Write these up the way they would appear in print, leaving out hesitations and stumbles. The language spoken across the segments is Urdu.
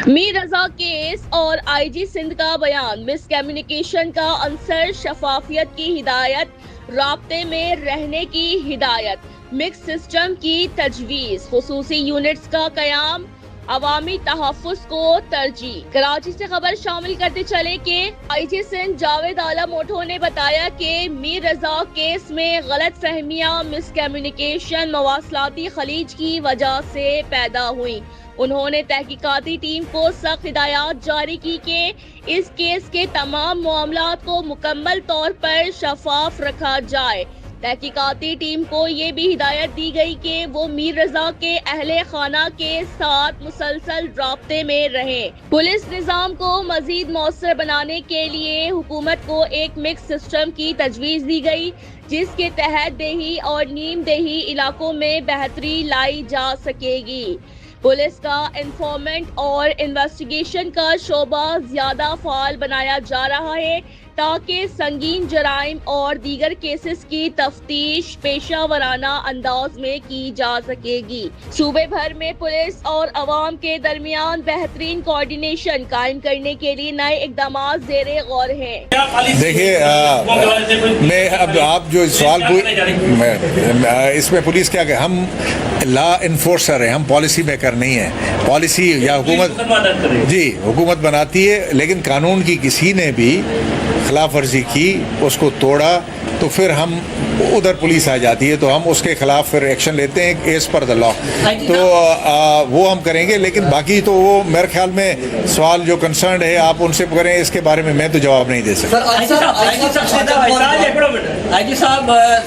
میر رضا کیس اور آئی جی سندھ کا بیان، مس کمیونیکیشن کا عنصر، شفافیت کی ہدایت، رابطے میں رہنے کی ہدایت، مکس سسٹم کی تجویز، خصوصی یونٹس کا قیام، عوامی تحفظ کو ترجیح۔ کراچی سے خبر شامل کرتے چلے کہ آئی جی سندھ جاوید عالم اوٹھو نے بتایا کہ میر رضا کیس میں غلط فہمیاں مس کمیونیکیشن مواصلاتی خلیج کی وجہ سے پیدا ہوئیں۔ انہوں نے تحقیقاتی ٹیم کو سخت ہدایات جاری کی کہ اس کیس کے تمام معاملات کو مکمل طور پر شفاف رکھا جائے۔ تحقیقاتی ٹیم کو یہ بھی ہدایت دی گئی کہ وہ میر رضا کے اہل خانہ کے ساتھ مسلسل رابطے میں رہیں۔ پولیس نظام کو مزید مؤثر بنانے کے لیے حکومت کو ایک مکس سسٹم کی تجویز دی گئی، جس کے تحت دیہی اور نیم دیہی علاقوں میں بہتری لائی جا سکے گی۔ پولیس کا انفارمنٹ اور انویسٹیگیشن کا شعبہ زیادہ فعال بنایا جا رہا ہے تاکہ سنگین جرائم اور دیگر کیسز کی تفتیش پیشہ ورانہ انداز میں کی جا سکے گی۔ صوبے بھر میں پولیس اور عوام کے درمیان بہترین کوارڈینیشن قائم کرنے کے لیے نئے اقدامات زیر غور ہیں۔ دیکھیے، میں اب آپ جو سوال اس میں پولیس کیا کہ ہم لا انفورسر ہیں، ہم پالیسی میکر نہیں ہیں۔ پالیسی یا حکومت بناتی ہے، لیکن قانون کی کسی نے بھی خلاف ورزی کی، اس کو توڑا، تو پھر ہم ادھر پولیس آ جاتی ہے تو ہم اس کے خلاف پھر ایکشن لیتے ہیں ایز پر دا لا، تو وہ ہم کریں گے۔ لیکن باقی تو وہ میرے خیال میں سوال جو کنسرنڈ ہے آپ ان سے کریں، اس کے بارے میں میں تو جواب نہیں دے سکتا۔ آئی جی صاحب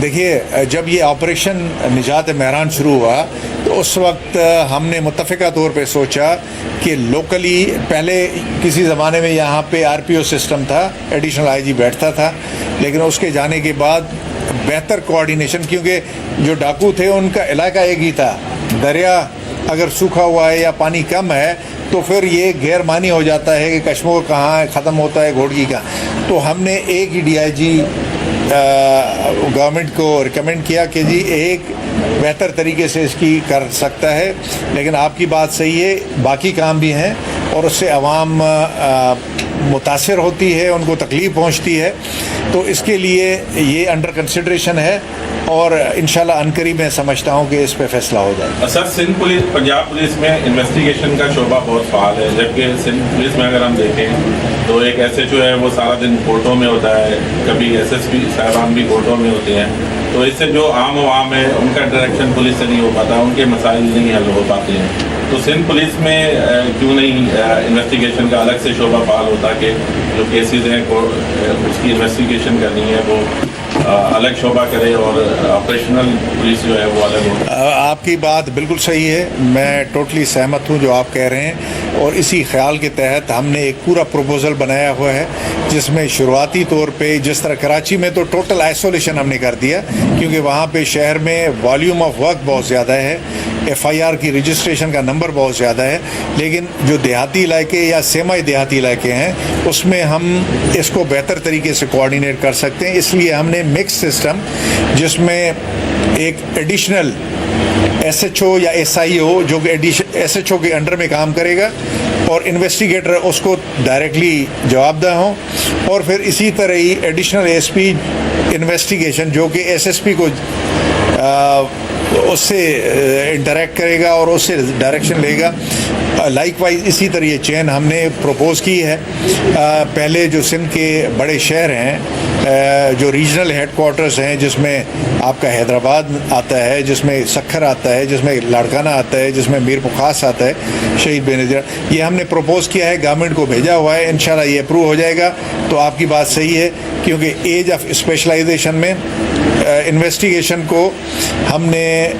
دیکھیے، جب یہ آپریشن نجات مہران شروع ہوا تو اس وقت ہم نے متفقہ طور پہ سوچا کہ لوکلی پہلے کسی زمانے میں یہاں پہ RPO سسٹم تھا، ایڈیشنل IG بیٹھتا تھا، لیکن اس کے جانے کے بعد بہتر کوارڈینیشن، کیونکہ جو ڈاکو تھے ان کا علاقہ ایک ہی تھا، دریا اگر سوکھا ہوا ہے یا پانی کم ہے تو پھر یہ غیر معنی ہو جاتا ہے کہ کشمور کہاں ختم ہوتا ہے، گھوڑگی کہاں۔ تو ہم نے ایک ہی DIG گورنمنٹ کو ریکمینڈ کیا کہ جی ایک بہتر طریقے سے اس کی کر سکتا ہے، لیکن آپ کی بات صحیح ہے، باقی کام بھی ہیں اور اس سے عوام متاثر ہوتی ہے، ان کو تکلیف پہنچتی ہے، تو اس کے لیے یہ انڈر کنسیڈریشن ہے اور انشاءاللہ عنقریب میں سمجھتا ہوں کہ اس پہ فیصلہ ہو جائے۔ سر، سندھ پولیس، پنجاب پولیس میں انویسٹیگیشن کا شعبہ بہت فعال ہے، جبکہ سندھ پولیس میں اگر ہم دیکھیں تو ایک SHO ہے، وہ سارا دن کورٹوں میں ہوتا ہے، کبھی SSP صاحبان بھی کورٹوں میں ہوتے ہیں، تو اس سے جو عام عوام ہے ان کا انٹریکشن پولیس سے نہیں ہو پاتا، ان کے مسائل نہیں حل ہو پاتے ہیں۔ تو سندھ پولیس میں کیوں نہیں انویسٹیگیشن کا الگ سے شعبہ فعال ہوتا کہ جو کیسز ہیں اس کی انویسٹیگیشن کرنی ہے وہ الگ شعبہ کرے اور آپریشنل پولیس جو ہے وہ الگ ہو؟ آپ کی بات بالکل صحیح ہے، میں ٹوٹلی سہمت ہوں جو آپ کہہ رہے ہیں، اور اسی خیال کے تحت ہم نے ایک پورا پروپوزل بنایا ہوا ہے جس میں شروعاتی طور پہ جس طرح کراچی میں تو ٹوٹل آئسولیشن ہم نے کر دیا، کیونکہ وہاں پہ شہر میں والیوم آف ورک بہت زیادہ ہے، FIR کی رجسٹریشن کا نمبر بہت زیادہ ہے، لیکن جو دیہاتی علاقے یا سیمائی دیہاتی علاقے ہیں اس میں ہم اس کو بہتر طریقے سے کوارڈینیٹ کر سکتے ہیں۔ اس لیے ہم نے مکس سسٹم جس میں ایک ایڈیشنل SHO یا SIO جو کہ SHO کے انڈر میں کام کرے گا اور انویسٹیگیٹر اس کو ڈائریکٹلی جواب دہ ہوں، اور پھر اسی طرح ہی ایڈیشنل ASP انویسٹیگیشن جو کہ SSP کو اس سے انٹریکٹ کرے گا اور اس سے ڈائریکشن لے گا۔ لائک وائز اسی طرح یہ چین ہم نے پروپوز کی ہے۔ پہلے جو سندھ کے بڑے شہر ہیں، جو ریجنل ہیڈ کوارٹرز ہیں، جس میں آپ کا حیدرآباد آتا ہے، جس میں سکھر آتا ہے، جس میں لاڑکانہ آتا ہے، جس میں میر پخاس آتا ہے، شہید بے نظیر، یہ ہم نے پروپوز کیا ہے، گورنمنٹ کو بھیجا ہوا ہے، انشاءاللہ یہ اپروو ہو جائے گا۔ تو آپ کی بات صحیح ہے، کیونکہ ایج آف اسپیشلائزیشن میں انویسٹیگیشن کو ہم نے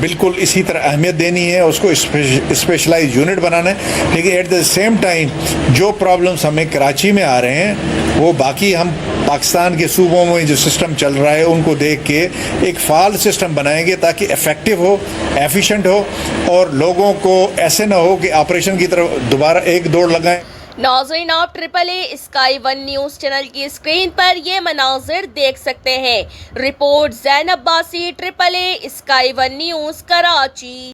بالکل اسی طرح اہمیت دینی ہے، اس کو اسپیشلائز یونٹ بنانا ہے، لیکن ایٹ دا سیم ٹائم جو پرابلمس ہمیں کراچی میں آ رہے ہیں وہ باقی ہم پاکستان کے صوبوں میں جو سسٹم چل رہا ہے ان کو دیکھ کے ایک فعال سسٹم بنائیں گے تاکہ افیکٹو ہو، ایفیشینٹ ہو، اور لوگوں کو ایسے نہ ہو کہ آپریشن کی طرف دوبارہ ایک دوڑ لگائیں۔ ناظرین، آپ AAA sky one news channel کی اسکرین پر یہ مناظر دیکھ سکتے ہیں۔ رپورٹ زینب باسی، AAA sky one news, Karachi.